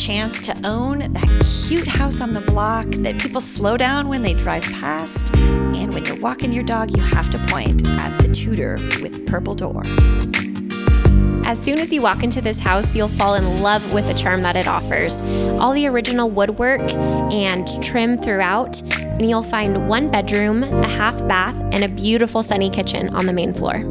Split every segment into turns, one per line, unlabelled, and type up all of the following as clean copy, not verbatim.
chance to own that cute house on the block that people slow down when they drive past. And when you're walking your dog, you have to point at the Tudor with purple door.
As soon as you walk into this house, you'll fall in love with the charm that it offers. All the original woodwork and trim throughout, and you'll find one bedroom, a half bath, and a beautiful sunny kitchen on the main floor.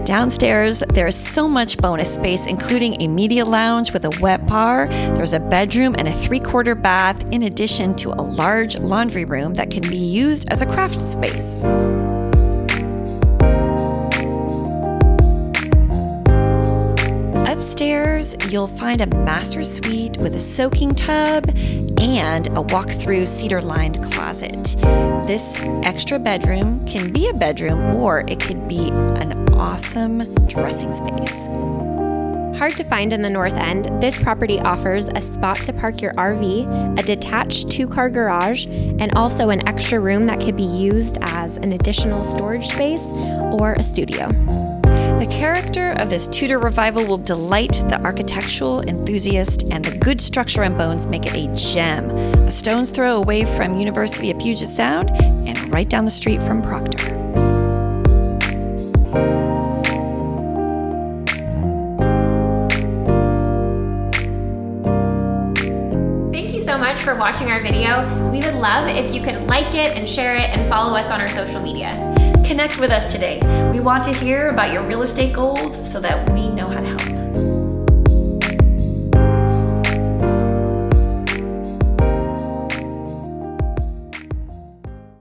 Downstairs, there's so much bonus space, including a media lounge with a wet bar. There's a bedroom and a 3/4 bath, in addition to a large laundry room that can be used as a craft space. Upstairs, you'll find a master suite with a soaking tub and a walk-through cedar-lined closet. This extra bedroom can be a bedroom, or it could be an awesome dressing space.
Hard to find in the North End, this property offers a spot to park your RV, a detached 2-car garage, and also an extra room that could be used as an additional storage space or a studio.
The character of this Tudor Revival will delight the architectural enthusiast, and the good structure and bones make it a gem. A stone's throw away from University of Puget Sound and right down the street from Proctor.
Thank you so much for watching our video. We would love if you could like it and share it and follow us on our social media.
Connect with us today. We want to hear about your real estate goals so that we